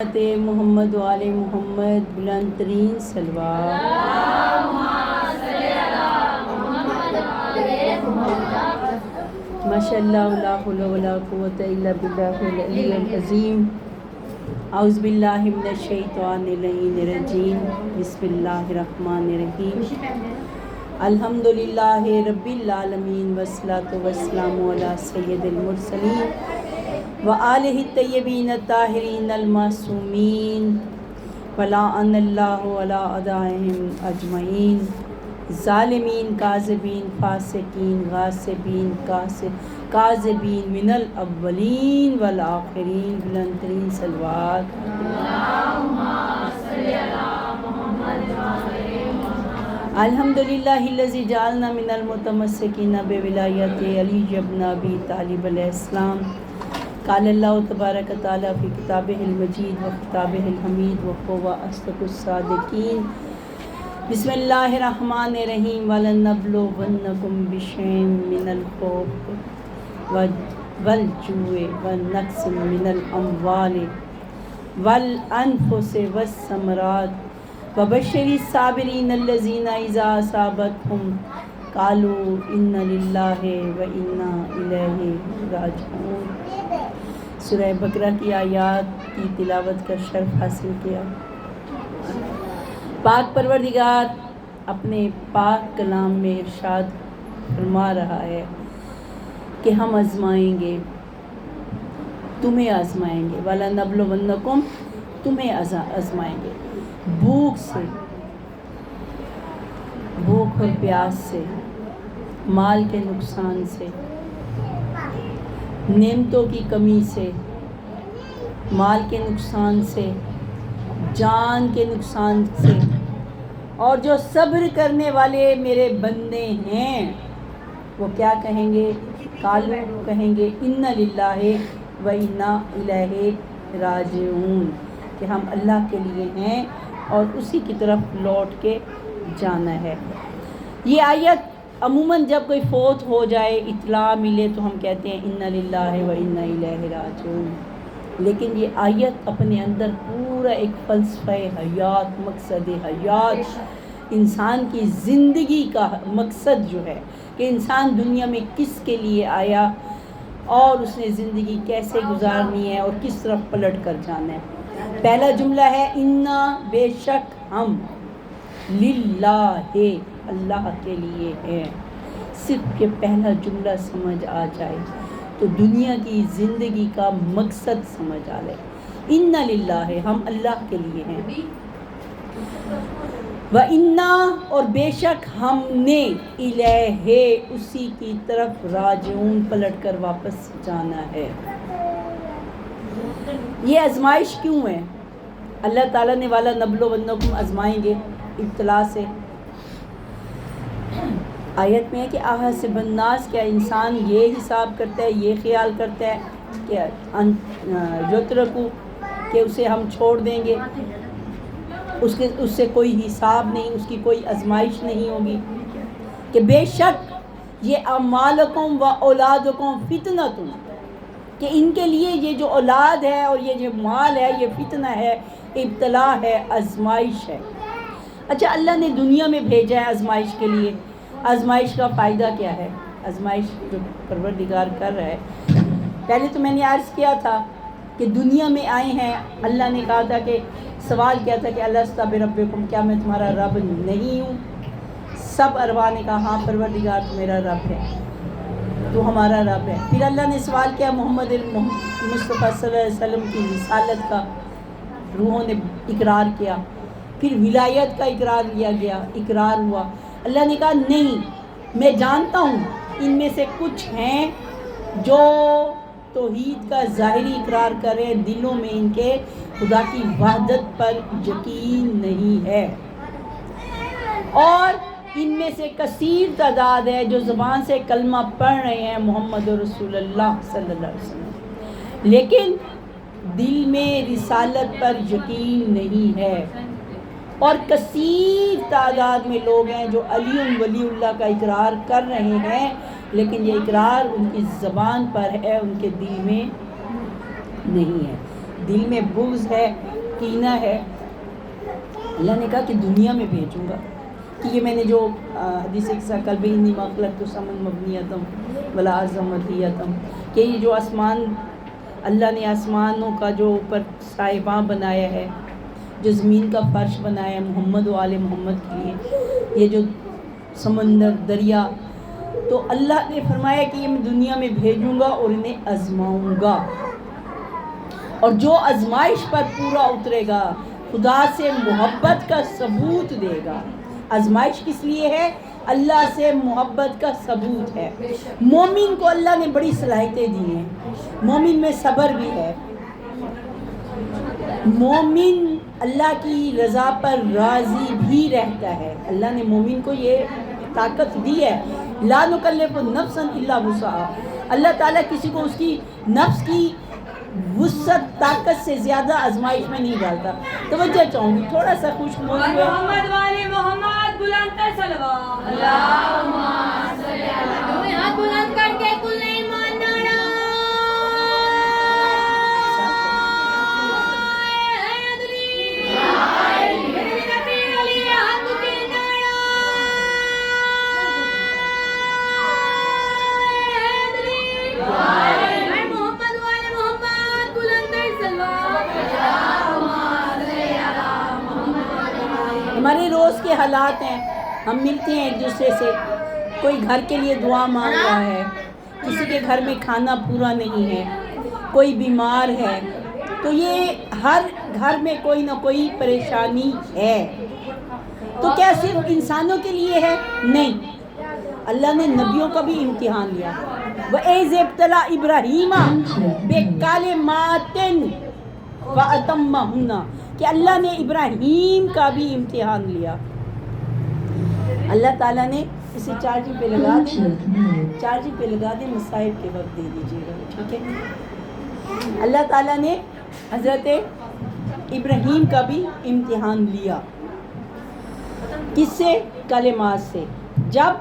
محمد وآل محمد بلند ترین صلوات۔ ماشاء اللہ لا حول ولا قوة الا باللہ العلی العظیم۔ اعوذ باللہ من الشیطان اللعین الرجیم۔ بسم اللہ الرحمن الرحیم۔ الحمدللہ رب العالمین والصلاة والسلام علی سید المرسلین وآلہ الطیبین الطاہرین المعصومین ولعن اللہ علی اعدائہم اجمعین، ظالمین کاذبین فاسقین غاصبین کاذبین من الاولین والآخرین، بلند ترین صلوات۔ الحمدللہ الذی جعلنا من المتمسکین بولایت علی ابن ابی طالب علیہ السلام۔ قال اللہ تبارک تعالیٰ فی کتابہ المجید و کتابہ الحمید وهو اصدق الصادقین۔ بسم اللہ الرحمن الرحیم۔ وَلَنَبْلُوَنَّكُمْ بِشَيْءٍ مِّنَ الْخَوْفِ وَالْجُوعِ وَنَقْصٍ مِّنَ الْأَمْوَالِ وَالْأَنفُسِ وَالثَّمَرَاتِ وَبَشِّرِ الصَّابِرِينَ الَّذِينَ إِذَا أَصَابَتْهُمْ قَالُوا إِنَّا لِلَّهِ وَإِنَّا إِلَيْهِ رَاجِعُونَ۔ سورہ بقرہ کی آیات کی تلاوت کر شرف حاصل کیا۔ پاک پروردگار اپنے پاک کلام میں ارشاد فرما رہا ہے کہ ہم آزمائیں گے، تمہیں آزمائیں گے، وَلَنَبْلُوَنَّكُمْ، تمہیں آزمائیں گے، بھوک اور پیاس سے، مال کے نقصان سے، نعمتوں کی کمی سے، مال کے نقصان سے، جان کے نقصان سے، اور جو صبر کرنے والے میرے بندے ہیں وہ کیا کہیں گے؟ قالوا، کہیں گے اِنَّا لِلَّهِ وَإِنَّا إِلَيْهِ راجعون، کہ ہم اللہ کے لیے ہیں اور اسی کی طرف لوٹ کے جانا ہے۔ یہ آیت عموماً جب کوئی فوت ہو جائے، اطلاع ملے تو ہم کہتے ہیں اِنَّا لِلَّهِ وَإِنَّا إِلَيْهِ راجعون، لیکن یہ آیت اپنے اندر پورا ایک فلسفہ حیات، مقصد حیات، انسان کی زندگی کا مقصد جو ہے کہ انسان دنیا میں کس کے لیے آیا اور اس نے زندگی کیسے گزارنی ہے اور کس طرف پلٹ کر جانا ہے۔ پہلا جملہ ہے اِنَّا، بے شک ہم، للہ، اللہ کے لیے ہے۔ صرف کہ پہلا جملہ سمجھ آ جائے تو دنیا کی زندگی کا مقصد سمجھ آ جائے۔ اِنَّا للہ، ہم اللہ کے لیے ہیں، وَإِنَّا، اور بے شک ہم نے، اِلَیہِ، اسی کی طرف، راجعون، پلٹ کر واپس جانا ہے۔ یہ آزمائش کیوں ہے؟ اللہ تعالیٰ نے وَلَنَبْلُوَنَّكُمْ، آزمائیں گے، ابتلا سے۔ آیت میں ہے کہ اَحَسِبَ النَّاسُ، کیا انسان یہ حساب کرتا ہے، یہ خیال کرتا ہے کہ یترکوا، کہ اسے ہم چھوڑ دیں گے، اس سے کوئی حساب نہیں، اس کی کوئی آزمائش نہیں ہوگی، کہ بے شک یہ اعمالکم و اولادکم فتنۃ، کہ ان کے لیے یہ جو اولاد ہے اور یہ جو مال ہے یہ فتنہ ہے، ابتلا ہے، آزمائش ہے۔ اچھا، اللہ نے دنیا میں بھیجا ہے آزمائش کے لیے، آزمائش کا فائدہ کیا ہے؟ آزمائش جو پروردگار کر رہا ہے، پہلے تو میں نے عرض کیا تھا کہ دنیا میں آئے ہیں، اللہ نے کہا تھا کہ سوال کیا تھا کہ الست بربکم، کیا میں تمہارا رب نہیں ہوں؟ سب ارواح نے کہا ہاں پروردگار تو میرا رب ہے، تو ہمارا رب ہے۔ پھر اللہ نے سوال کیا محمد مصطفیٰ صلی اللہ علیہ وسلم کی رسالت کا، روحوں نے اقرار کیا، پھر ولایت کا اقرار لیا گیا، اقرار ہوا۔ اللہ نے کہا نہیں، میں جانتا ہوں ان میں سے کچھ ہیں جو توحید کا ظاہری اقرار کریں، دلوں میں ان کے خدا کی وحدت پر یقین نہیں ہے، اور ان میں سے کثیر تعداد ہے جو زبان سے کلمہ پڑھ رہے ہیں محمد رسول اللہ صلی اللہ علیہ وسلم، لیکن دل میں رسالت پر یقین نہیں ہے، اور کثیر تعداد میں لوگ ہیں جو علی ولی اللہ کا اقرار کر رہے ہیں، لیکن یہ اقرار ان کی زبان پر ہے، ان کے دل میں نہیں ہے۔ دل میں بغض ہے، کینہ ہے، اللہ نے کہا کہ دنیا میں بھیجوں گا، کہ یہ میں نے جو حدیث قصہ قلب انی ما خلقت سمن مبنیتم ولا عظمتیتم، کہ یہ جو آسمان اللہ نے آسمانوں کا جو اوپر سائباں بنایا ہے، جو زمین کا فرش بنایا ہے محمد و آل محمد کے لیے، یہ جو سمندر دریا، تو اللہ نے فرمایا کہ یہ میں دنیا میں بھیجوں گا اور انہیں آزماؤں گا، اور جو آزمائش پر پورا اترے گا خدا سے محبت کا ثبوت دے گا۔ آزمائش کس لیے ہے؟ اللہ سے محبت کا ثبوت ہے۔ مومن کو اللہ نے بڑی صلاحیتیں دی ہیں، مومن میں صبر بھی ہے، مومن اللہ کی رضا پر راضی بھی رہتا ہے۔ اللہ نے مومن کو یہ طاقت دی ہے، لا نکلف نفسا الا وسعها، اللہ تعالیٰ کسی کو اس کی نفس کی وسعت طاقت سے زیادہ آزمائش میں نہیں ڈالتا۔ توجہ چاہوں گی، تھوڑا سا خوش ہوئے محمد والی محمد بلند کر صلوات، اللہم صلی علی، ہاتھ بلند کر کے کل ایمان نعرہ حیدری، میرے نبی علی حق کے نعرہ حیدری، محمد والی محمد بلند کر صلوات، اللہم صلی علی محمد۔ ہمارے روز کے حالات ہیں، ہم ملتے ہیں ایک دوسرے سے، کوئی گھر کے لیے دعا مانگ رہا ہے، کسی کے گھر میں کھانا پورا نہیں ہے، کوئی بیمار ہے، تو یہ ہر گھر میں کوئی نہ کوئی پریشانی ہے۔ تو کیا صرف انسانوں کے لیے ہے؟ نہیں، اللہ نے نبیوں کا بھی امتحان لیا۔ وَإِذِ ابْتَلَىٰ إِبْرَاهِيمَ بِكَلِمَاتٍ فَأَتَمَّهُنَّ، کہ اللہ نے ابراہیم کا بھی امتحان لیا۔ اللہ تعالیٰ نے اسے چارجنگ پہ لگا دیں، چارجنگ پہ لگا دیں، مصائب کے وقت دے دیجیے گا، ٹھیک ہے؟ اللہ تعالیٰ نے حضرت ابراہیم کا بھی امتحان لیا، کس سے؟ کلمات سے۔ جب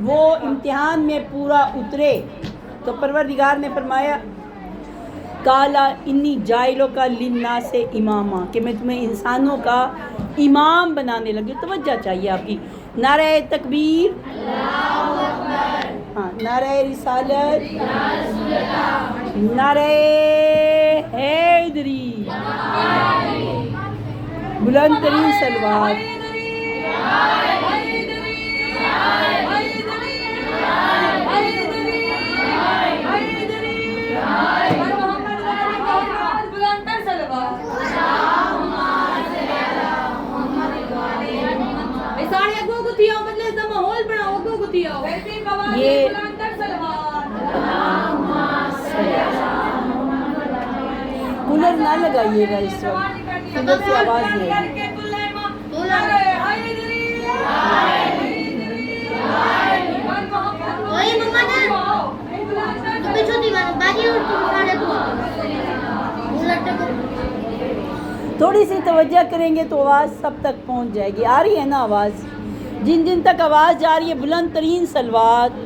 وہ امتحان میں پورا اترے تو پروردگار نے فرمایا کالا انی جائلوں کا للناس اماما، کہ میں تمہیں انسانوں کا امام بنانے لگی۔ توجہ چاہیے آپ کی، نعرہ تکبیر، ہاں، نعرہ رسالت، نعرہ حیدری، بلند ترین صلوات۔ یہ کولر نہ لگائیے گا اس وقت، کولر سے آواز نہیں آئے گی۔ تھوڑی سی توجہ کریں گے تو آواز سب تک پہنچ جائے گی۔ آ رہی ہے نا آواز؟ جن جن تک آواز جا رہی ہے بلند ترین صلوات۔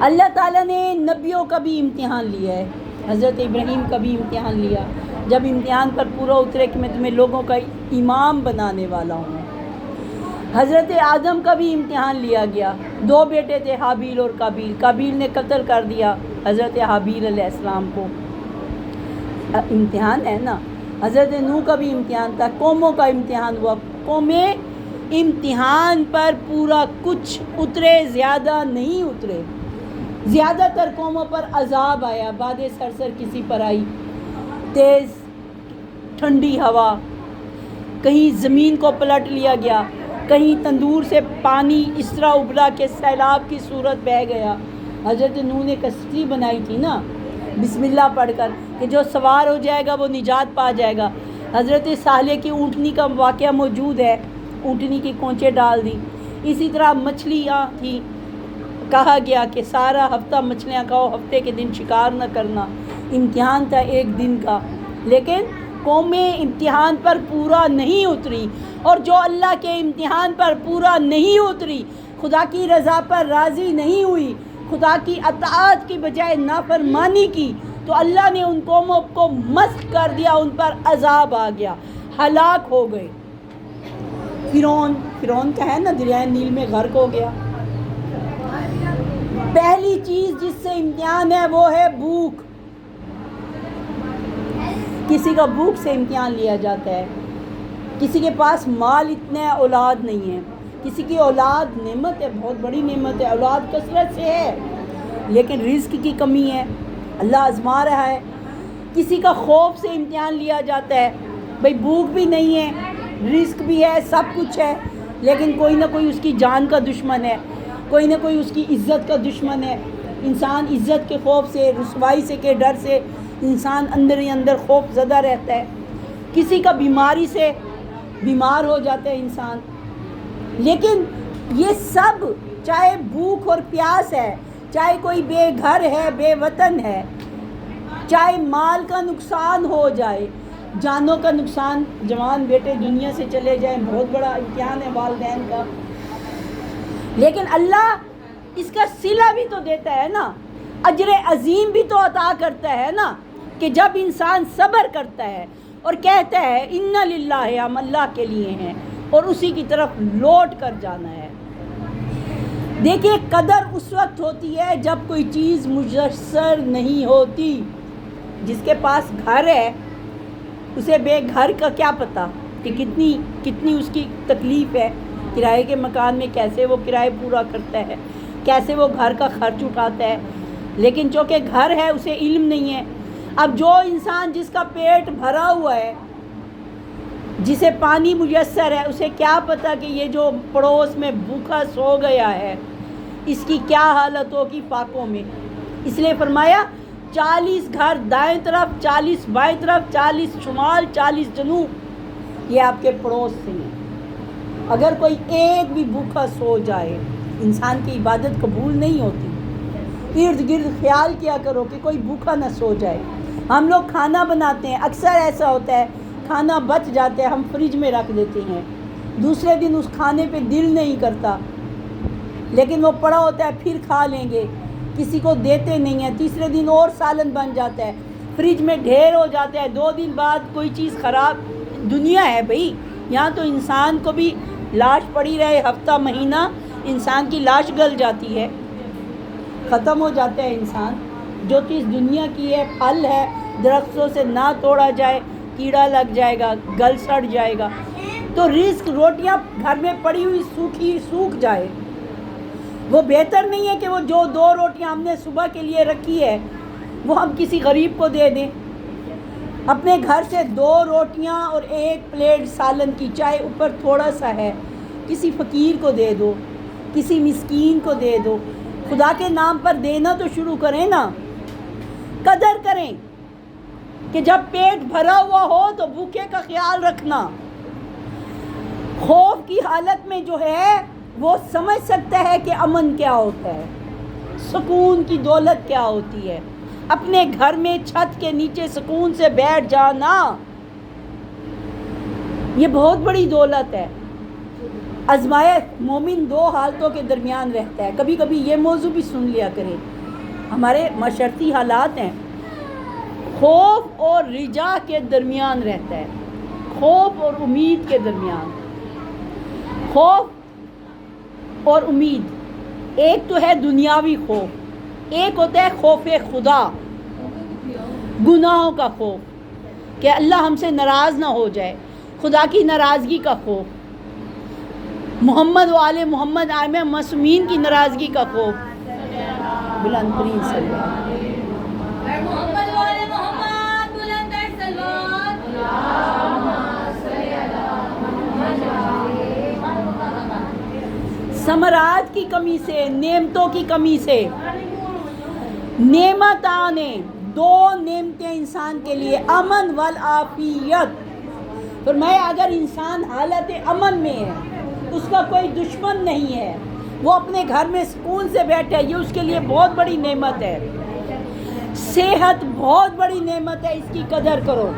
اللہ تعالیٰ نے نبیوں کا بھی امتحان لیا ہے، حضرت ابراہیم کا بھی امتحان لیا، جب امتحان پر پورا اترے کہ میں تمہیں لوگوں کا امام بنانے والا ہوں۔ حضرت آدم کا بھی امتحان لیا گیا، دو بیٹے تھے حابیل اور قابیل، قابیل نے قتل کر دیا حضرت حابیل علیہ السلام کو، امتحان ہے نا۔ حضرت نوح کا بھی امتحان تھا، قوموں کا امتحان ہوا، قومیں امتحان پر پورا کچھ اترے، زیادہ نہیں اترے۔ زیادہ تر قوموں پر عذاب آیا، باد سرسر کسی پر آئی، تیز ٹھنڈی ہوا، کہیں زمین کو پلٹ لیا گیا، کہیں تندور سے پانی اس طرح ابلا کہ سیلاب کی صورت بہہ گیا۔ حضرت نوح نے کشتی بنائی تھی نا بسم اللہ پڑھ کر کہ جو سوار ہو جائے گا وہ نجات پا جائے گا۔ حضرت صالح کی اونٹنی کا واقعہ موجود ہے، اونٹنی کی کونچے ڈال دی۔ اسی طرح مچھلیاں تھیں، کہا گیا کہ سارا ہفتہ مچھلیاں کھاؤ، ہفتے کے دن شکار نہ کرنا، امتحان تھا ایک دن کا۔ لیکن قومیں امتحان پر پورا نہیں اتری، اور جو اللہ کے امتحان پر پورا نہیں اتری، خدا کی رضا پر راضی نہیں ہوئی، خدا کی اطاعت کی بجائے نافرمانی کی تو اللہ نے ان قوموں کو مسخ کر دیا، ان پر عذاب آ گیا، ہلاک ہو گئے۔ فرعون کا ہے نا دریائے نیل میں غرق ہو گیا۔ پہلی چیز جس سے امتحان ہے وہ ہے بھوک۔ کسی کا بھوک سے امتحان لیا جاتا ہے، کسی کے پاس مال اتنا ہے، اولاد نہیں ہے، کسی کی اولاد نعمت ہے، بہت بڑی نعمت ہے، اولاد کثرت سے ہے لیکن رزق کی کمی ہے، اللہ آزما رہا ہے۔ کسی کا خوف سے امتحان لیا جاتا ہے، بھئی بھوک بھی نہیں ہے، رزق بھی ہے، سب کچھ ہے، لیکن کوئی نہ کوئی اس کی جان کا دشمن ہے، کوئی نہ کوئی اس کی عزت کا دشمن ہے۔ انسان عزت کے خوف سے، رسوائی سے کے ڈر سے انسان اندر ہی اندر خوف زدہ رہتا ہے۔ کسی کا بیماری سے بیمار ہو جاتا ہے انسان۔ لیکن یہ سب، چاہے بھوک اور پیاس ہے، چاہے کوئی بے گھر ہے، بے وطن ہے، چاہے مال کا نقصان ہو جائے، جانوں کا نقصان، جوان بیٹے دنیا سے چلے جائیں، بہت بڑا امتحان ہے والدین کا، لیکن اللہ اس کا صلہ بھی تو دیتا ہے نا، اجر عظیم بھی تو عطا کرتا ہے نا، کہ جب انسان صبر کرتا ہے اور کہتا ہے اِنَّ لِلَّهِ، ہم اللہ کے لیے ہیں اور اسی کی طرف لوٹ کر جانا ہے۔ دیکھیے قدر اس وقت ہوتی ہے جب کوئی چیز میسر نہیں ہوتی۔ جس کے پاس گھر ہے اسے بے گھر کا کیا پتہ کہ کتنی اس کی تکلیف ہے، کرائے کے مکان میں کیسے وہ کرائے پورا کرتا ہے، کیسے وہ گھر کا خرچ اٹھاتا ہے، لیکن چونکہ گھر ہے اسے علم نہیں ہے۔ اب جو انسان جس کا پیٹ بھرا ہوا ہے، جسے پانی میسر ہے، اسے کیا پتہ کہ یہ جو پڑوس میں بھوکا سو گیا ہے اس کی کیا حالت ہوگی فاقوں میں۔ اس لیے فرمایا 40 گھر دائیں طرف، 40 بائیں طرف، 40 شمال، 40 جنوب، یہ آپ کے پڑوس سے ہیں۔ اگر کوئی ایک بھی بھوکا سو جائے انسان کی عبادت قبول نہیں ہوتی۔ ارد گرد خیال کیا کرو کہ کوئی بھوکا نہ سو جائے۔ ہم لوگ کھانا بناتے ہیں، اکثر ایسا ہوتا ہے کھانا بچ جاتا ہے، ہم فریج میں رکھ دیتے ہیں، دوسرے دن اس کھانے پہ دل نہیں کرتا، لیکن وہ پڑا ہوتا ہے پھر کھا لیں گے، کسی کو دیتے نہیں ہیں، تیسرے دن اور سالن بن جاتا ہے، فریج میں ڈھیر ہو جاتا ہے، 2 دن بعد کوئی چیز خراب۔ دنیا ہے بھئی، یہاں تو انسان کو بھی لاش پڑی رہے ہفتہ مہینہ، انسان کی لاش گل جاتی ہے، ختم ہو جاتا ہے انسان۔ جو چیز دنیا کی ہے، پھل ہے، درختوں سے نہ توڑا جائے کیڑا لگ جائے گا، گل سڑ جائے گا۔ تو رزق، روٹیاں گھر میں پڑی ہوئی سوکھ جائے، وہ بہتر نہیں ہے کہ وہ جو 2 روٹیاں ہم نے صبح کے لیے رکھی ہے وہ ہم کسی غریب کو دے دیں۔ اپنے گھر سے 2 روٹیاں اور 1 پلیٹ سالن کی، چاہے اوپر تھوڑا سا ہے، کسی فقیر کو دے دو، کسی مسکین کو دے دو۔ خدا کے نام پر دینا تو شروع کریں نا، قدر کریں کہ جب پیٹ بھرا ہوا ہو تو بھوکے کا خیال رکھنا۔ خوف کی حالت میں جو ہے وہ سمجھ سکتا ہے کہ امن کیا ہوتا ہے، سکون کی دولت کیا ہوتی ہے۔ اپنے گھر میں چھت کے نیچے سکون سے بیٹھ جانا، یہ بہت بڑی دولت ہے۔ آزمائش مومن 2 حالتوں کے درمیان رہتا ہے۔ کبھی کبھی یہ موضوع بھی سن لیا کریں، ہمارے معاشرتی حالات ہیں، خوف اور رجا کے درمیان رہتا ہے، خوف اور امید کے درمیان۔ خوف اور امید، ایک تو ہے دنیاوی خوف، ایک ہوتا ہے خوف خدا، گناہوں کا خوف کہ اللہ ہم سے ناراض نہ ہو جائے، خدا کی ناراضگی کا خوف، محمد و آل محمد آئمہ معصومین کی ناراضگی کا خوف۔ بلند ترین صلوات۔ محمد والے محمد، بلند ترین صلوات۔ ثمرات کی کمی سے، نعمتوں کی کمی سے، نعمت آنے، 2 نعمتیں انسان کے لیے، امن والعافیت۔ فرمایا اگر انسان حالت امن میں ہے، اس کا کوئی دشمن نہیں ہے، وہ اپنے گھر میں سکون سے بیٹھے، یہ اس کے لیے بہت بڑی نعمت ہے۔ صحت بہت بڑی نعمت ہے، اس کی قدر کرو،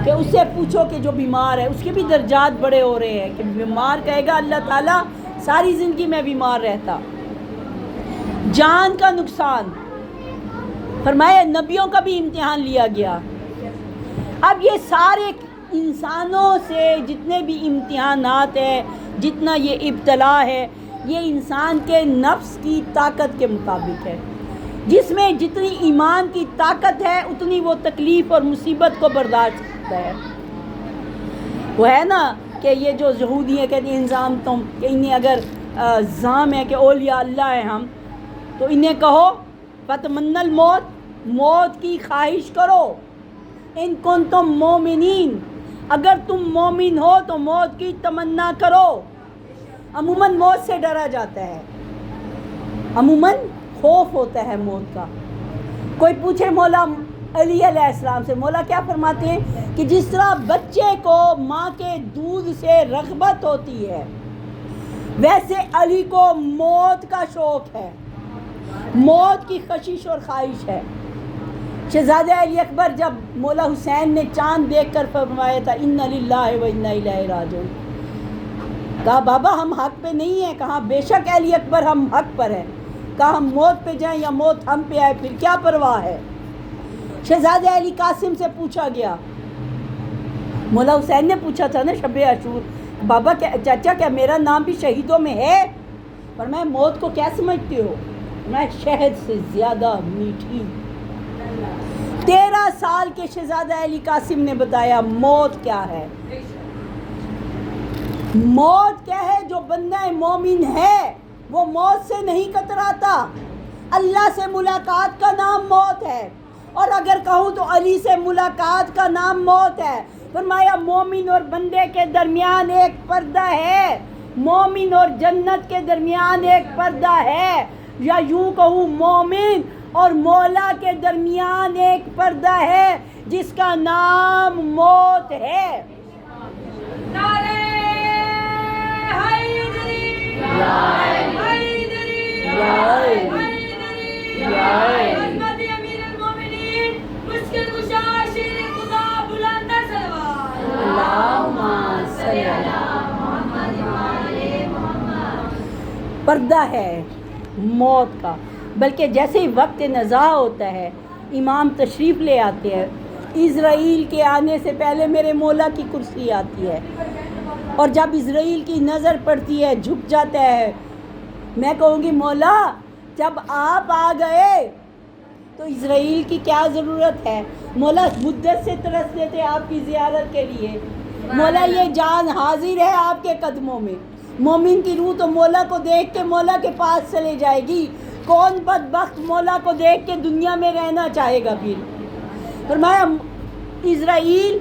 کہ اس سے پوچھو کہ جو بیمار ہے، اس کے بھی درجات بڑے ہو رہے ہیں، کہ بیمار کہے گا اللہ تعالیٰ ساری زندگی میں بیمار رہتا، جان کا نقصان، فرمایا نبیوں کا بھی امتحان لیا گیا۔ اب یہ سارے انسانوں سے جتنے بھی امتحانات ہیں، جتنا یہ ابتلا ہے، یہ انسان کے نفس کی طاقت کے مطابق ہے۔ جس میں جتنی ایمان کی طاقت ہے اتنی وہ تکلیف اور مصیبت کو برداشت کرتا ہے۔ وہ ہے نا کہ یہ جو یہودی ہیں کہتے ہیں انضام تم، کہ انہیں اگر زام ہے کہ اولیاء اللہ ہیں ہم، تو انہیں کہو فتمن الموت، موت کی خواہش کرو، ان کنتم مومنین، اگر تم مومن ہو تو موت کی تمنا کرو۔ عموماً موت سے ڈرا جاتا ہے، عموماً خوف ہوتا ہے موت کا۔ کوئی پوچھے مولا علی علیہ السلام سے، مولا کیا فرماتے ہیں کہ جس طرح بچے کو ماں کے دودھ سے رغبت ہوتی ہے، ویسے علی کو موت کا شوق ہے، موت کی کشش اور خواہش ہے۔ شہزادہ علی اکبر جب مولا حسین نے چاند دیکھ کر فرمایا تھا انا للہ و انا الیہ راجعون، کہا بابا ہم حق پہ نہیں ہیں، کہا بے شک علی اکبر ہم حق پر ہیں، کہا ہم موت پہ جائیں یا موت ہم پہ آئے پھر کیا پرواہ ہے۔ شہزادہ علی قاسم سے پوچھا گیا، مولا حسین نے پوچھا تھا نا شب عاشور، بابا کیا چاچا کیا میرا نام بھی شہیدوں میں ہے؟ فرمایا موت کو کیا سمجھتے ہو؟ فرمایا شہد سے زیادہ میٹھی۔ 13 سال کے شہزادہ علی قاسم نے بتایا موت کیا ہے۔ موت کیا ہے؟ جو بندہ مومن ہے وہ موت سے نہیں کتراتا۔ اللہ سے ملاقات کا نام موت ہے، اور اگر کہوں تو علی سے ملاقات کا نام موت ہے۔ فرمایا مومن اور بندے کے درمیان ایک پردہ ہے، مومن اور جنت کے درمیان ایک پردہ ہے، یا یوں کہوں مومن اور مولا کے درمیان ایک پردہ ہے جس کا نام موت ہے۔ نعرہ حیدری، حیدری، حیدری، عظمت امیر المومنین، مشکل کشا شیر خدا، بلند صلوات، اللہم صلی علی محمد وآل محمد۔ پردہ ہے موت کا، بلکہ جیسے ہی وقت نزاع ہوتا ہے امام تشریف لے آتے ہیں، اسرائیل کے آنے سے پہلے میرے مولا کی کرسی آتی ہے، اور جب اسرائیل کی نظر پڑتی ہے جھک جاتا ہے۔ میں کہوں گی مولا جب آپ آ گئے تو اسرائیل کی کیا ضرورت ہے؟ مولا مدت سے ترستے تھے آپ کی زیارت کے لیے، مولا یہ جان حاضر ہے آپ کے قدموں میں۔ مومن کی روح تو مولا کو دیکھ کے مولا کے پاس چلے جائے گی، کون بدبخت مولا کو دیکھ کے دنیا میں رہنا چاہے گا؟ پھر فرمایا اسرائیل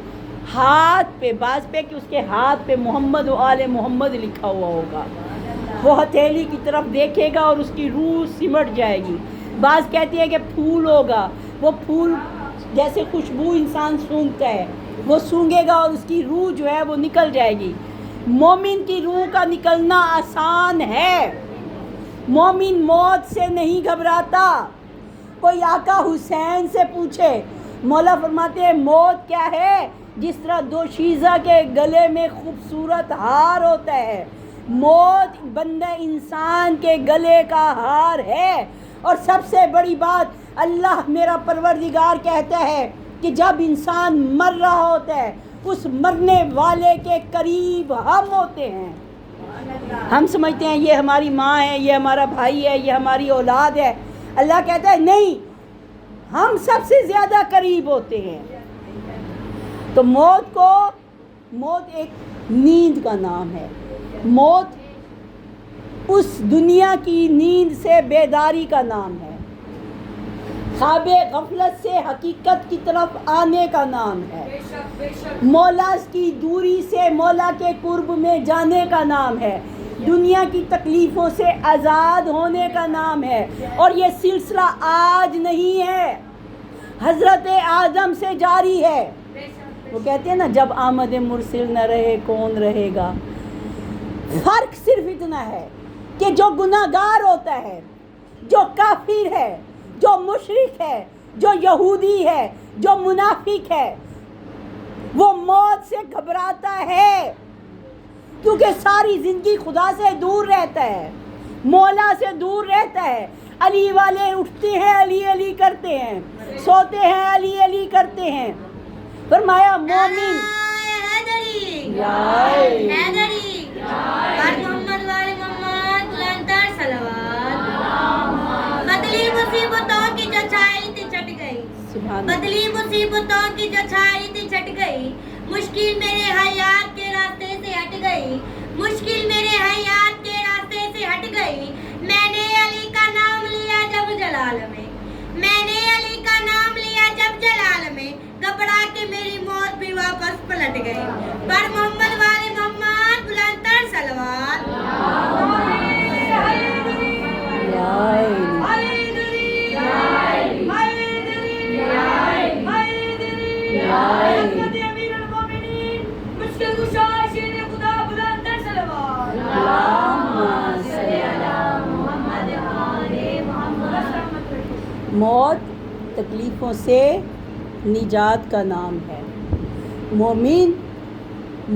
ہاتھ پہ، بعض پہ کہ اس کے ہاتھ پہ محمد و آل محمد لکھا ہوا ہوگا، وہ ہتھیلی کی طرف دیکھے گا اور اس کی روح سمٹ جائے گی۔ بعض کہتی ہے کہ پھول ہوگا، وہ پھول جیسے خوشبو انسان سونگھتا ہے وہ سونگھے گا اور اس کی روح جو ہے وہ نکل جائے گی۔ مومن کی روح کا نکلنا آسان ہے، مومن موت سے نہیں گھبراتا۔ کوئی آقا حسین سے پوچھے، مولا فرماتے ہیں موت کیا ہے؟ جس طرح دوشیزہ کے گلے میں خوبصورت ہار ہوتا ہے، موت بندہ انسان کے گلے کا ہار ہے۔ اور سب سے بڑی بات اللہ میرا پروردگار کہتا ہے کہ جب انسان مر رہا ہوتا ہے اس مرنے والے کے قریب ہم ہوتے ہیں۔ ہم سمجھتے ہیں یہ ہماری ماں ہے، یہ ہمارا بھائی ہے، یہ ہماری اولاد ہے۔ اللہ کہتا ہے نہیں، ہم سب سے زیادہ قریب ہوتے ہیں۔ تو موت ایک نیند کا نام ہے، موت اس دنیا کی نیند سے بیداری کا نام ہے، خواب غفلت سے حقیقت کی طرف آنے کا نام ہے، مولا کی دوری سے مولا کے قرب میں جانے کا نام ہے، دنیا کی تکلیفوں سے آزاد ہونے کا نام ہے۔ اور یہ سلسلہ آج نہیں ہے، حضرت آدم سے جاری ہے۔ وہ کہتے ہیں نا جب آمد مرسل نہ رہے کون رہے گا۔ فرق صرف اتنا ہے کہ جو گناہ گار ہوتا ہے، جو کافر ہے، جو مشرک ہے، جو یہودی ہے، جو منافق ہے، وہ موت سے گھبراتا ہے، کیونکہ ساری زندگی خدا سے دور رہتا ہے، مولا سے دور رہتا ہے، علی والے اٹھتے ہیں علی علی کرتے ہیں، سوتے ہیں علی علی کرتے ہیں۔ فرمایا مومن بدلی مصیبتوں کی جو چھائی تھی چھٹ گئی، مشکل میرے حیات کے راستے سے ہٹ گئی، مشکل میرے حیات کے راستے سے ہٹ گئی۔ میں نے علی کا نام لیا جب جلال میں، میں نے علی کا نام لیا جب جلال میں، گھبرا کے میری موت بھی واپس پلٹ گئی۔ پر محمد والے محمد بلند تر صلوات۔ موت تکلیفوں سے نجات کا نام ہے۔ مومن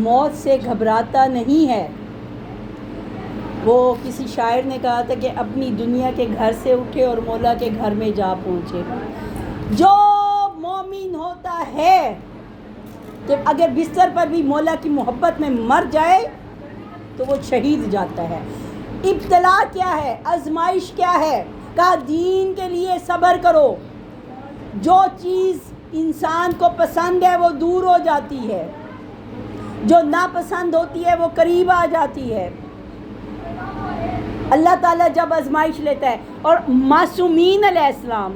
موت سے گھبراتا نہیں ہے۔ وہ کسی شاعر نے کہا تھا کہ اپنی دنیا کے گھر سے اٹھے اور مولا کے گھر میں جا پہنچے۔ جو مومن ہوتا ہے کہ اگر بستر پر بھی مولا کی محبت میں مر جائے تو وہ شہید جاتا ہے۔ ابتلا کیا ہے، آزمائش کیا ہے؟ کہا دین کے لیے صبر کرو۔ جو چیز انسان کو پسند ہے وہ دور ہو جاتی ہے، جو ناپسند ہوتی ہے وہ قریب آ جاتی ہے۔ اللہ تعالیٰ جب آزمائش لیتا ہے، اور معصومین علیہ السلام،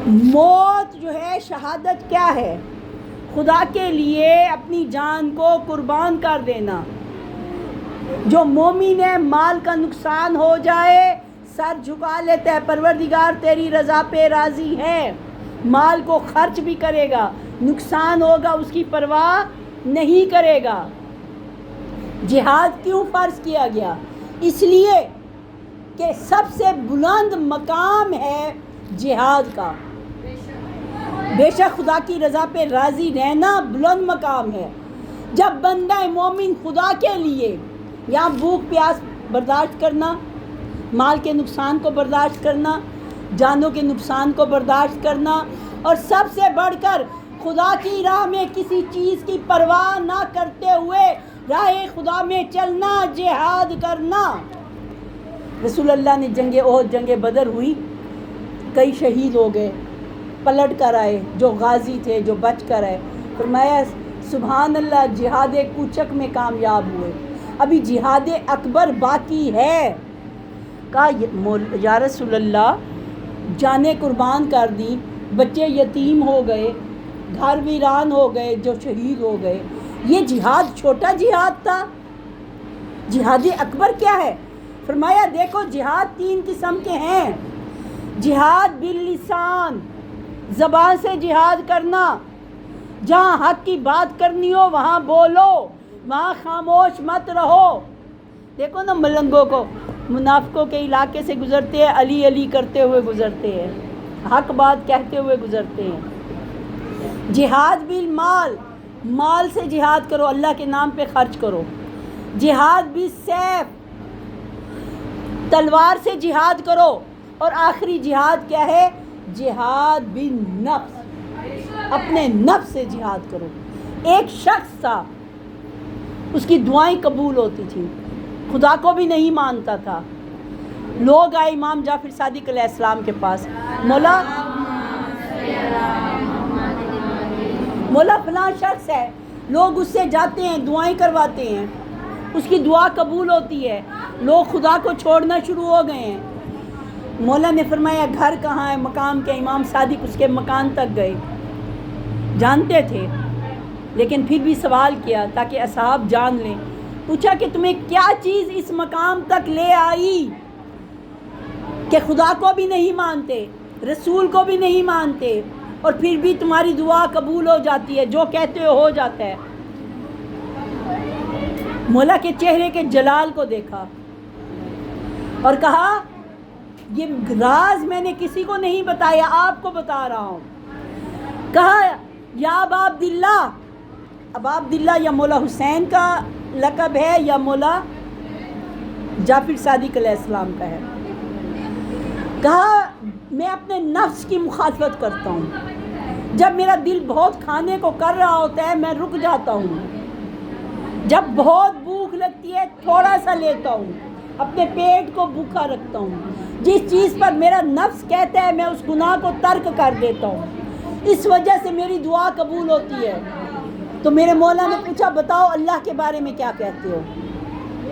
موت جو ہے شہادت کیا ہے؟ خدا کے لیے اپنی جان کو قربان کر دینا۔ جو مومن ہے مال کا نقصان ہو جائے سر جھکا لیتا ہے، پروردگار تیری رضا پہ راضی ہے، مال کو خرچ بھی کرے گا، نقصان ہوگا اس کی پرواہ نہیں کرے گا۔ جہاد کیوں فرض کیا گیا؟ اس لیے کہ سب سے بلند مقام ہے جہاد کا۔ بے شک خدا کی رضا پہ راضی رہنا بلند مقام ہے۔ جب بندہ مومن خدا کے لیے یہاں بھوک پیاس برداشت کرنا، مال کے نقصان کو برداشت کرنا، جانوں کے نقصان کو برداشت کرنا، اور سب سے بڑھ کر خدا کی راہ میں کسی چیز کی پرواہ نہ کرتے ہوئے راہ خدا میں چلنا، جہاد کرنا۔ رسول اللہ نے جنگ احد، جنگ بدر ہوئی، کئی شہید ہو گئے، پلٹ کر آئے، جو غازی تھے جو بچ کر آئے، فرمایا سبحان اللہ جہاد کوچک میں کامیاب ہوئے، ابھی جہاد اکبر باقی ہے۔ کہا یا رسول اللہ جانیں قربان کر دی، بچے یتیم ہو گئے، گھر ویران ہو گئے، جو شہید ہو گئے، یہ جہاد چھوٹا جہاد تھا؟ جہاد اکبر کیا ہے؟ فرمایا دیکھو جہاد 3 قسم کے ہیں۔ جہاد باللسان، زبان سے جہاد کرنا، جہاں حق کی بات کرنی ہو وہاں بولو، وہاں خاموش مت رہو۔ دیکھو نا ملنگوں کو، منافقوں کے علاقے سے گزرتے ہیں، علی علی کرتے ہوئے گزرتے ہیں، حق بات کہتے ہوئے گزرتے ہیں۔ جہاد بالمال، مال سے جہاد کرو، اللہ کے نام پہ خرچ کرو۔ جہاد بالسیف، تلوار سے جہاد کرو۔ اور آخری جہاد کیا ہے؟ جہاد بالنفس، اپنے نفس سے جہاد کرو۔ ایک شخص تھا، اس کی دعائیں قبول ہوتی تھیں، خدا کو بھی نہیں مانتا تھا۔ لوگ آئے امام جعفر صادق علیہ السلام کے پاس، مولا فلاں شخص ہے، لوگ اس سے جاتے ہیں، دعائیں کرواتے ہیں، اس کی دعا قبول ہوتی ہے، لوگ خدا کو چھوڑنا شروع ہو گئے ہیں۔ مولا نے فرمایا گھر کہاں ہے؟ مقام کے امام صادق اس کے مکان تک گئے، جانتے تھے لیکن پھر بھی سوال کیا تاکہ اصحاب جان لیں۔ پوچھا کہ تمہیں کیا چیز اس مقام تک لے آئی کہ خدا کو بھی نہیں مانتے، رسول کو بھی نہیں مانتے، اور پھر بھی تمہاری دعا قبول ہو جاتی ہے، جو کہتے ہو جاتا ہے۔ مولا کے چہرے کے جلال کو دیکھا اور کہا یہ راز میں نے کسی کو نہیں بتایا، آپ کو بتا رہا ہوں۔ کہا یا ابا عبداللہ، ابا عبداللہ یا مولا حسین کا لقب ہے یا مولا جعفر صادق علیہ السلام کا ہے؟ کہا میں اپنے نفس کی مخالفت کرتا ہوں، جب میرا دل بہت کھانے کو کر رہا ہوتا ہے میں رک جاتا ہوں، جب بہت بھوک لگتی ہے تھوڑا سا لیتا ہوں، اپنے پیٹ کو بھوکا رکھتا ہوں، جس چیز پر میرا نفس کہتا ہے میں اس گناہ کو ترک کر دیتا ہوں، اس وجہ سے میری دعا قبول ہوتی ہے۔ تو میرے مولا نے پوچھا بتاؤ اللہ کے بارے میں کیا کہتے ہو؟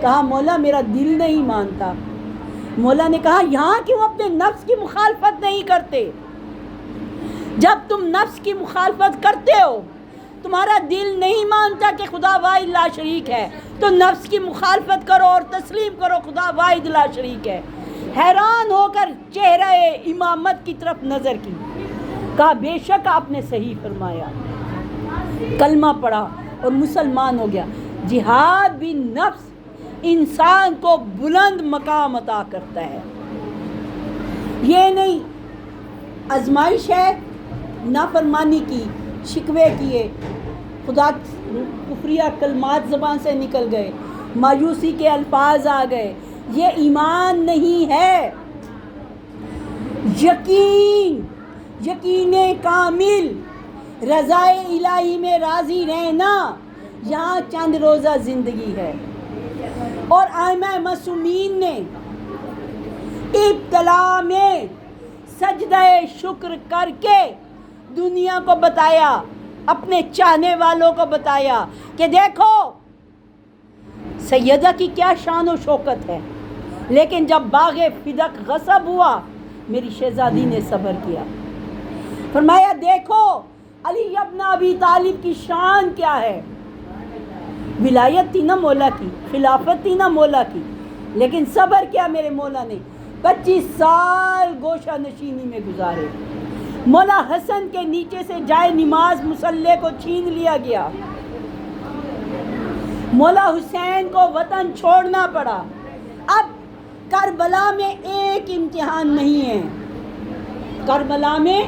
کہا مولا میرا دل نہیں مانتا۔ مولا نے کہا یہاں کیوں اپنے نفس کی مخالفت نہیں کرتے؟ جب تم نفس کی مخالفت کرتے ہو، تمہارا دل نہیں مانتا کہ خدا واحد لا شریک ہے، تو نفس کی مخالفت کرو اور تسلیم کرو خدا واحد لا شریک ہے۔ حیران ہو کر چہرہ امامت کی طرف نظر کی، کہا بے شک آپ نے صحیح فرمایا۔ کلمہ پڑھا اور مسلمان ہو گیا۔ جہاد بھی نفس انسان کو بلند مقام عطا کرتا ہے، یہ نہیں آزمائش ہے، نافرمانی کی، شکوے کیے، خدا کفریہ کلمات زبان سے نکل گئے، مایوسی کے الفاظ آ گئے، یہ ایمان نہیں ہے۔ یقین کامل، رضائے الہی میں راضی رہنا، یہاں چند روزہ زندگی ہے۔ اور ائمہ معصومین نے ابتلا میں سجدہ شکر کر کے دنیا کو بتایا، اپنے چاہنے والوں کو بتایا کہ دیکھو سیدہ کی کیا شان و شوکت ہے، لیکن جب باغ فدق غصب ہوا میری شہزادی نے صبر کیا۔ فرمایا دیکھو علی ابن ابی طالب کی شان کیا ہے، ولایت تھی نا مولا کی، خلافت تھی نا مولا کی، لیکن صبر کیا میرے مولا نے۔ 25 سال گوشہ نشینی میں گزارے۔ مولا حسن کے نیچے سے جائے نماز مصلے کو چھین لیا گیا، مولا حسین کو وطن چھوڑنا پڑا۔ اب کربلا میں ایک امتحان نہیں ہے، کربلا میں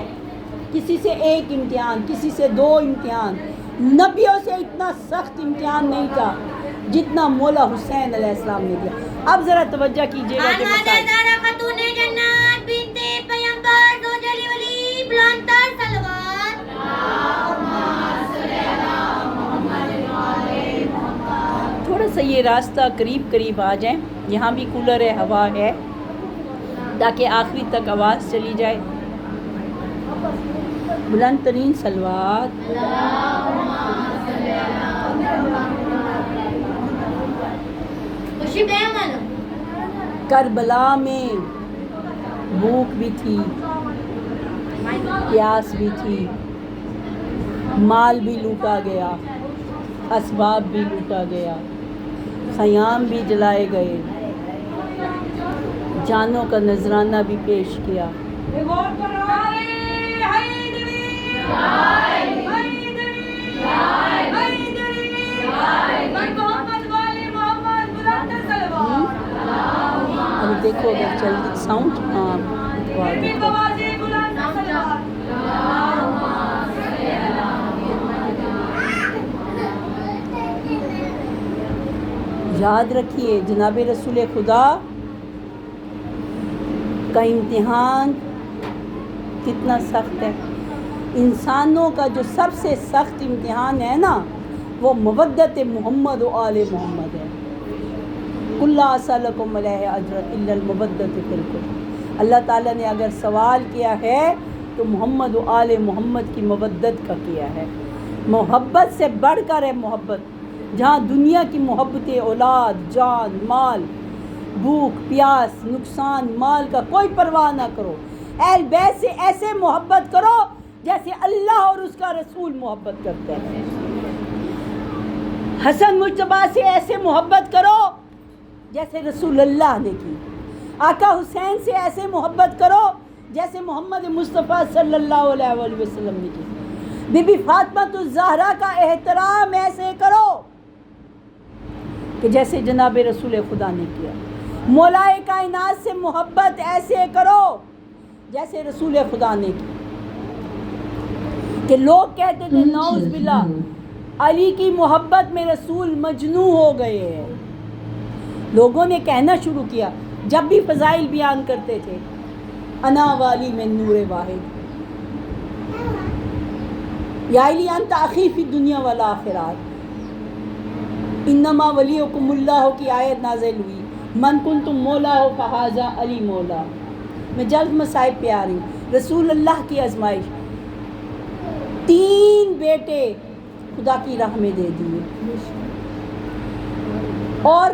کسی سے ایک امتحان، کسی سے 2 امتحان، نبیوں سے اتنا سخت امتحان نہیں تھا جتنا مولا حسین علیہ السلام نے دیا۔ اب ذرا توجہ کیجیے گا کہ مسائل خاتون جنات بنت پیغمبر زوجل ولی بلندتر صلوات تھوڑا سا یہ راستہ قریب آ جائیں، یہاں بھی کولر ہے، ہوا ہے، تاکہ آخری تک آواز چلی جائے۔ بلند ترین صلوات۔ کربلا میں بھوک بھی تھی، پیاس بھی تھی، مال بھی لوٹا گیا، اسباب بھی لوٹا گیا، خیام بھی جلائے گئے، جانوں کا نذرانہ بھی پیش کیا۔ اب دیکھو اگر جلدی ساؤنڈ یاد رکھیے جناب رسول خدا کا امتحان کتنا سخت ہے۔ انسانوں کا جو سب سے سخت امتحان ہے نا، وہ مودت محمد و آل محمد ہے۔ کل اسألکم علیہ اجر الا المودت فی القربى۔ اللہ تعالیٰ نے اگر سوال کیا ہے تو محمد و آل محمد کی مودت کا کیا ہے۔ محبت سے بڑھ کر ہے محبت، جہاں دنیا کی محبتیں، اولاد، جان، مال، بھوک پیاس، نقصان مال کا کوئی پرواہ نہ کرو۔ اہل بیت سے ایسے محبت کرو جیسے اللہ اور اس کا رسول محبت کرتے ہیں۔ حسن مجتبیٰ سے ایسے محبت کرو جیسے رسول اللہ نے کی۔ آقا حسین سے ایسے محبت کرو جیسے محمد مصطفیٰ صلی اللہ علیہ وآلہ وسلم نے کی۔ بی بی فاطمہ الزہرا کا احترام ایسے کرو کہ جیسے جناب رسول خدا نے کیا۔ مولائے کائنات سے محبت ایسے کرو جیسے رسول خدا نے کی، کہ لوگ کہتے تھے نعوذ باللہ علی کی محبت میں رسول مجنوں ہو گئے ہیں۔ لوگوں نے کہنا شروع کیا جب بھی فضائل بیان کرتے تھے انا والی من نور واحد یا علی انت اخی فی الدنیا والآخرات انما ولیکم اللہ کی آیت نازل ہوئی من کنتم مولا ہو فہذا علی مولا. میں جلد مصائب پہ آ رہی ہوں. رسول اللہ کی آزمائش 3 بیٹے خدا کی راہ میں دے دیے اور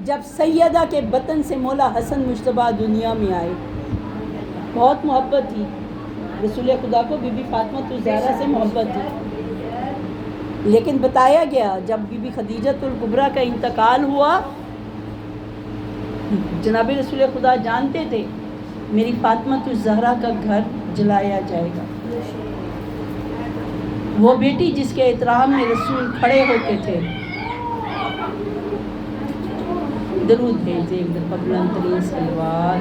جب سیدہ کے بطن سے مولا حسن مجتبیٰ دنیا میں آئے بہت محبت تھی رسول خدا کو بی بی فاطمہ الزہرا سے محبت تھی لیکن بتایا گیا جب بی بی خدیجۃ الکبریٰ کا انتقال ہوا جناب رسول خدا جانتے تھے میری فاطمہ الزہرا کا گھر جلایا جائے گا. وہ بیٹی جس کے احترام میں رسول کھڑے ہوتے تھے درود بھیج دے ایک دفعہ بلند ترین صلوات.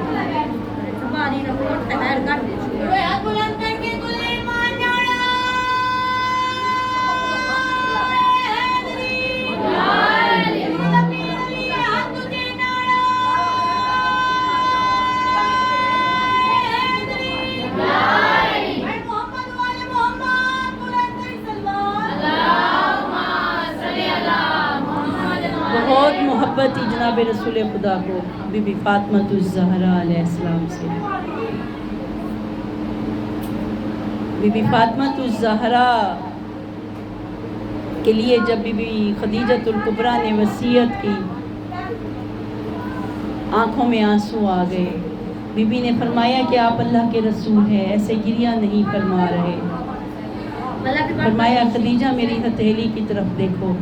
بہت محبت تھی جناب رسول خدا کو بی بی فاطمہ الزہرا علیہ السلام سے. بی بی فاطمہ الزہرا کے لیے جب بی بی خدیجۃ الکبریٰ نے وصیت کی آنکھوں میں آنسو آ گئے. بی بی نے فرمایا کہ آپ اللہ کے رسول ہیں ایسے گریہ نہیں فرما رہے. فرمایا خدیجہ میری ہتھیلی کی طرف دیکھو.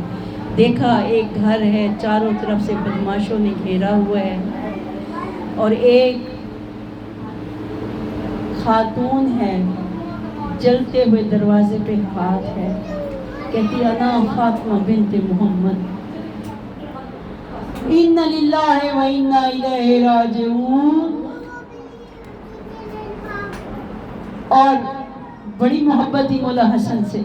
دیکھا ایک گھر ہے چاروں طرف سے بدماشوں نے گھیرا ہوا ہے اور ایک خاتون ہے جلتے ہوئے دروازے پہ ہاتھ ہے کہتی انا فاطمہ بنت محمد ان للہ و انا الیہ راجعون. اور بڑی محبت تھی مولا حسن سے.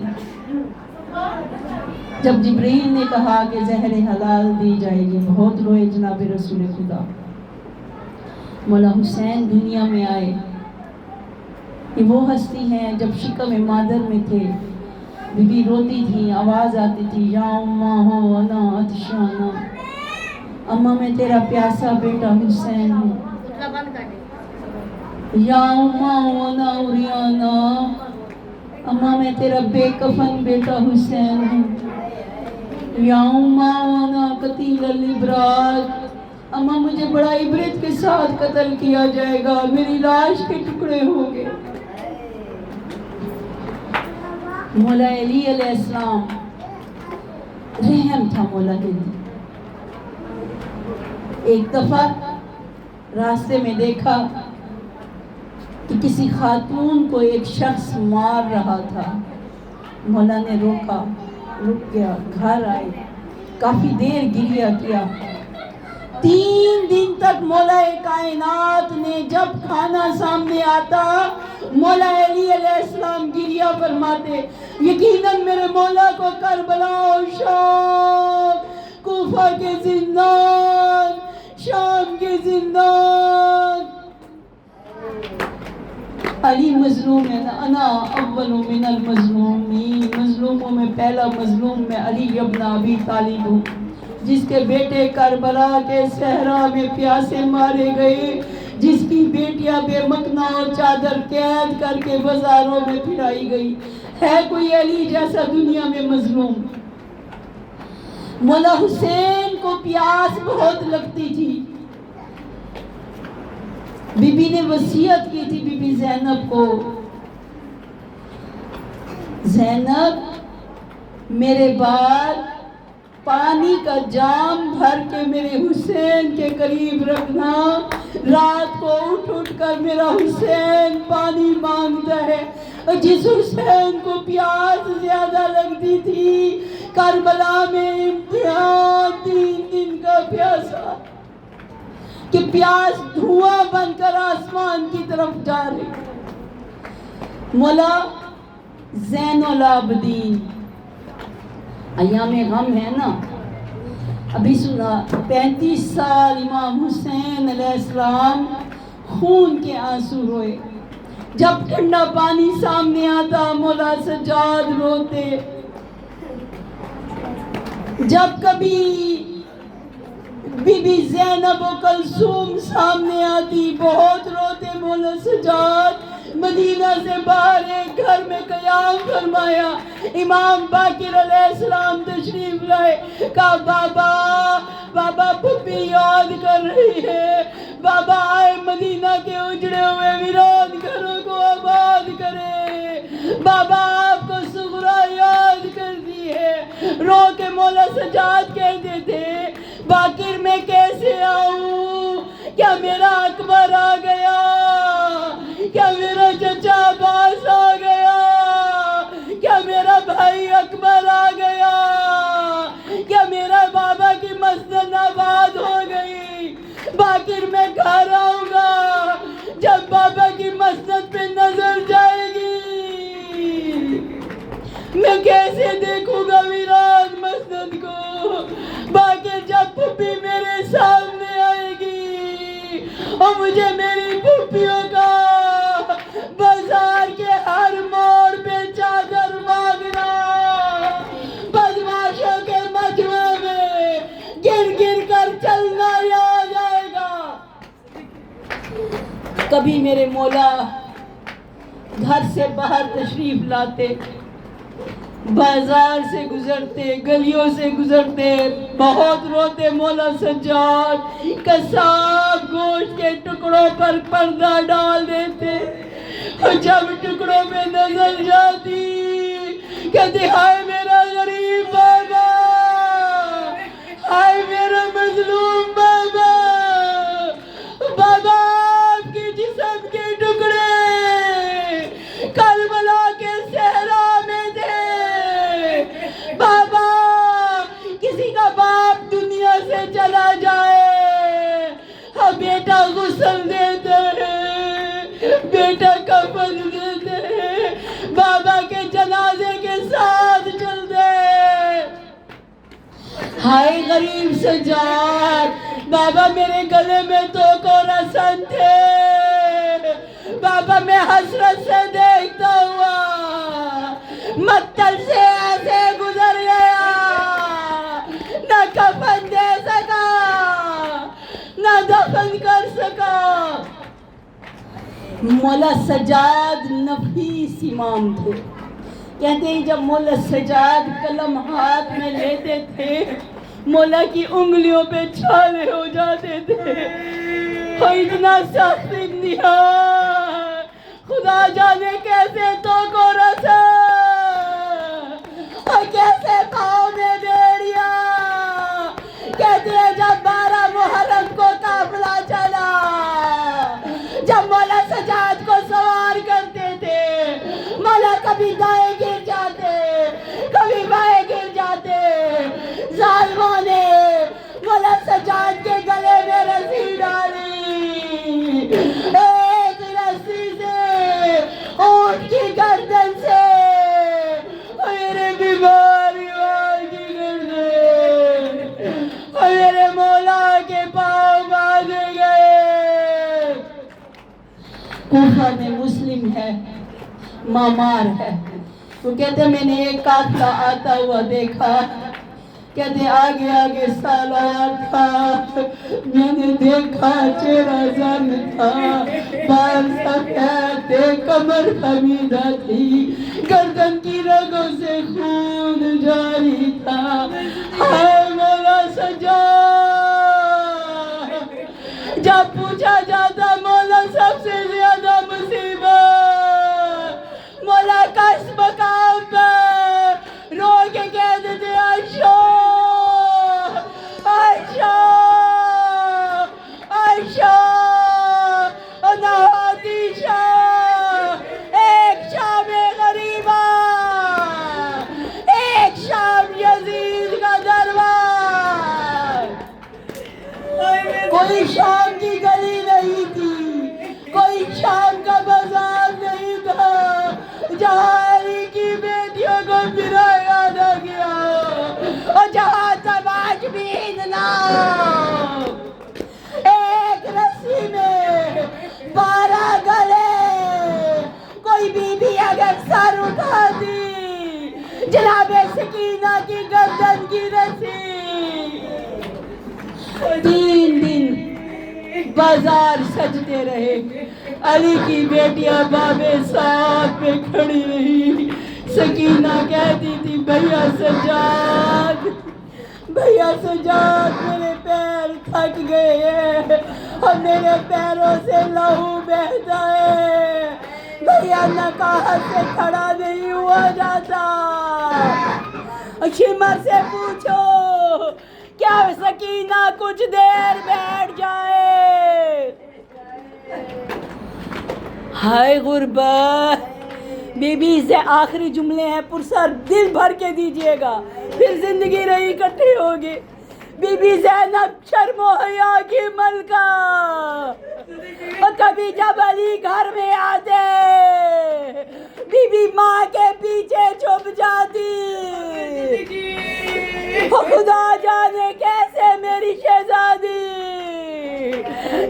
جب جبرائیل نے کہا کہ زہر حلال دی جائے گی بہت روئے جناب رسول خدا. مولا حسین دنیا میں آئے. یہ وہ ہستی ہیں جب شکم مادر میں تھے بی بی روتی تھی آواز آتی تھی یا اماں ہو انا عطشانہ اماں میں تیرا پیاسا بیٹا حسین ہوں. یا اماں ہو انا عریانہ اماں میں تیرا بے کفن بیٹا حسین ہوں. یا اماں وانا قتیل الابرار اماں مجھے بڑا عبرت کے ساتھ قتل کیا جائے گا میری لاش کے ٹکڑے ہوں گے. مولا علی علیہ السلام رحم تھا مولا علی. ایک دفعہ راستے میں دیکھا کہ کسی خاتون کو ایک شخص مار رہا تھا. مولا نے روکا رک گیا گھر آئے کافی دیر گریہ کیا. 3 دن تک مولا کائنات نے جب کھانا سامنے آتا مولا علی علیہ السلام گریہ فرماتے یقیناً میرے مولا کو کربلا اور شام کوفہ کے زندان شام کے زندان. علی مظلوم ہے انا اول من المظلومین. مظلوموں میں پہلا مظلوم میں علی ابن ابی طالب ہوں جس کے بیٹے کربلا کے صحرا میں پیاسے مارے گئے جس کی بیٹیاں بے مکنا اور چادر قید کر کے بازاروں میں پھرائی گئی. ہے کوئی علی جیسا دنیا میں مظلوم؟ مولا حسین کو پیاس بہت لگتی تھی. بی بی نے وصیت کی تھی بی بی زینب کو زینب میرے بعد پانی کا جام بھر کے میرے حسین کے قریب رکھنا. رات کو اٹھ اٹھ کر میرا حسین پانی مانگتا ہے. جس حسین کو پیاس زیادہ لگتی تھی کربلا میں امتحان 3 دن کا پیاسا کہ پیاس دھواں بن کر آسمان کی طرف جا رہی. مولا زین العابدین ایام غم ہے نا ابھی سنا 35 سال امام حسین علیہ السلام خون کے آنسو روئے. جب ٹھنڈا پانی سامنے آتا مولا سجاد روتے. جب کبھی بی بی زینب و کلثوم سامنے آتی بہت روتے مولا سجاد. مدینہ سے باہر ایک گھر میں قیام فرمایا. امام باقر علیہ السلام تشریف لائے. کہا بابا پھپھی یاد کر رہی ہے. بابا آئے مدینہ کے اجڑے ہوئے ویران گھروں کو آباد کرے. بابا آپ کو صغرا یاد کرتی ہے. رو کے مولا سجاد کہتے تھے باقر میں کیسے آؤں؟ کیا میرا اکبر آ گیا؟ کیا میرا چچا عباس آ گیا؟ کیا میرا بھائی اکبر آ گیا؟ کیا میرا بابا کی مسجد آباد ہو گئی؟ باقر میں گھر آؤں گا جب بابا کی مسجد پہ نظر جائے گی. میں کیسے دیکھوں گا ویران مسجد کو؟ باقر جب پھپھی میرے سامنے آئے گی اور مجھے میری پھپھیوں کا بازار کے ہر موڑ پہ چادر مانگنا، بدماشوں کے مجمع میں گر گر کر چلنا یاد آئے گا. کبھی میرے مولا گھر سے باہر تشریف لاتے، بازار سے گزرتے، گلیوں سے گزرتے، بہت روتے مولا سجاد. قصاب گوشت کے ٹکڑوں پر پردہ ڈال دیتے اور جب ٹکڑوں پہ نظر جاتی کہتے ہائے میرا غریب بابا، ہائے میرا مظلوم بابا. بابا آپ کے جسم کے ٹکڑے کربلا کے صحرا میں تھے. بابا کسی کا باپ دنیا سے چلا جائے ہاں بیٹا غسل دیتے ہیں، بیٹا کفن دیتے ہیں، بابا کے جنازے کے ساتھ چلتے. ہائے غریب سجاد، بابا میرے گلے میں تو کو رسن تھے. بابا میں حسرت سے دیکھتا ہوا مقتل سے ایسے گزر گیا، نہ کفن دے سکا نہ دفن کر سکا. مولا سجاد نفیس امام تھے. کہتے ہیں جب مولا سجاد قلم ہاتھ میں لیتے تھے مولا کی انگلیوں پہ چھالے ہو جاتے تھے. اور اتنا سخت امتحان خدا جانے کیسے تو کو رسا اور کیسے پاؤں میں بیڑیا. کہتے ہیں جب 12 محرم کو قافلہ چلا، جب مولا سجاد کو سوار کرتے تھے مولا کبھی دائیں گر جاتے کبھی بائیں گر جاتے. ظالموں نے مولا سجاد کے گلے میں رسی ڈالی. ایک رسی سے اونٹ کی گردن سے میرے بیماری کی گردن اور میرے مولا کے پاؤں باندھے گئے. کوفہ میں مسلم ہے، مامار ہے. وہ کہتے ہیں میں نے ایک قافلہ آتا ہوا دیکھا. کہتے آگے آگے سالار تھا، میں نے دیکھا چہرہ زن تھا، بال سفید تھے، کمر خمیدہ تھی، گردن کی رگوں سے خون جاری تھا. ہائے مولا سجاد. جب پوچھا جاتا مولا سب سے زیادہ مصیبت مولا کس مقام پر رو کے کہتے تھے عائشہ عائشہ عائشہ نواتیشہ. ایک شام غریبہ، ایک شام یزید کا دربار. کوئی شام کی گلی نہیں تھی، کوئی شام کا بازار نہیں تھا جہاں علی کی بیٹیوں کو پھرایا نہ گیا اور جہاں تماش بھی نہ. ایک رسی میں سر اٹھا دی جناب سکینہ کی گردن کی رسی 3 دن بازار سجتے رہے علی کی بیٹیاں بابے صاحب پہ کھڑی رہی سکینہ کہتی تھی بھیا سجاد میرے پیر تھک گئے ہیں اور میرے پیروں سے لہو بہتا ہے بھیا نقاہت سے کھڑا نہیں ہوا جاتا شمر سے پوچھو کیا سکینہ کچھ دیر بیٹھ جائے ہائے غربت بی بی سے آخری جملے ہیں پرسر دل بھر کے دیجئے گا پھر زندگی رہی اکٹھی ہوگی بی بی زینب شرم و حیا کی ملکہ اور کبھی جب علی گھر میں آتے بی بی ماں کے پیچھے چھپ جاتی خدا جانے کیسے میری شہزادی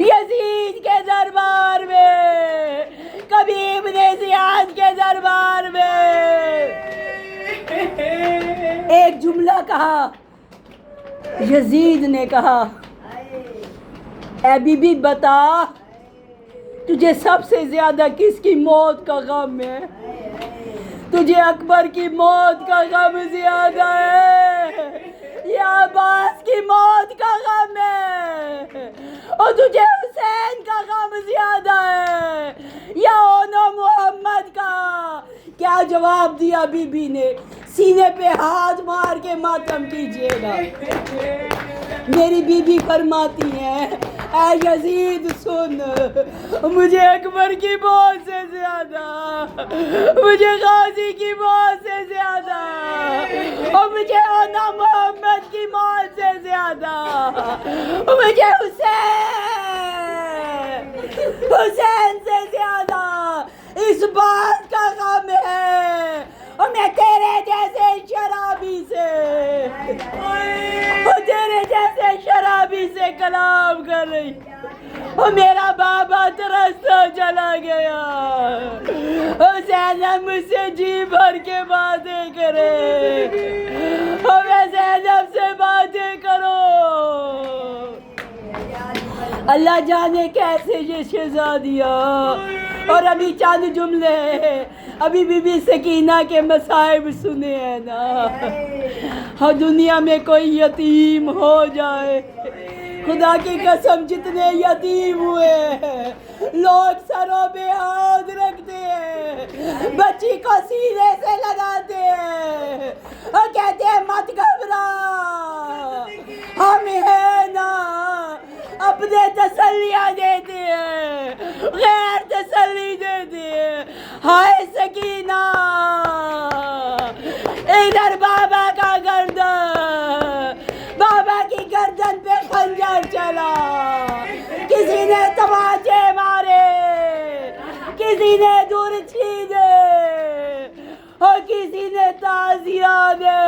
یزید کے دربار میں کبھی ابن زیاد کے دربار میں ایک جملہ کہا یزید نے کہا اے بی بی بتا تجھے سب سے زیادہ کس کی موت کا غم ہے تجھے اکبر کی موت کا غم زیادہ ہے یا عباس کی موت کا غم ہے اور تجھے حسین کا غم زیادہ ہے یا اونو محمد کا کیا جواب دیا بی بی نے سینے پہ ہاتھ مار کے ماتم کیجئے گا میری بی بی فرماتی ہیں اے یزید سن مجھے اکبر کی موت سے زیادہ مجھے غازی کی موت سے زیادہ اور مجھے انا محمد کی موت سے زیادہ مجھے حسین سے زیادہ اس بات کا غم ہے اور میں تیرے جیسے شرابی سے کلام کر رہی اور میرا بابا ترستا چلا گیا اور زینب مجھ سے جی بھر کے باتیں کرے اور میں زینب سے باتیں کرو اللہ جانے کیسے یہ شہزادیاں اور ابھی چند جملے ہیں ابھی بی بی سکینہ کے مصائب سنے ہیں نا ہر دنیا میں کوئی یتیم ہو جائے خدا کی قسم جتنے یتیم ہوئے ہیں لوگ سروں پہ ہاتھ رکھتے ہیں بچی کو سینے سے لگاتے ہیں اور کہتے ہیں مت گھبرا ہم ہیں نا اپنے تسلیاں دیتے ہیں غیر تسلی دیتے ہیں ہائے سکینہ ادھر بابا کا گردن بابا کی گردن پہ خنجر چلا کسی نے تماچے مارے کسی نے دور چھیدے اور کسی نے تازیاں دے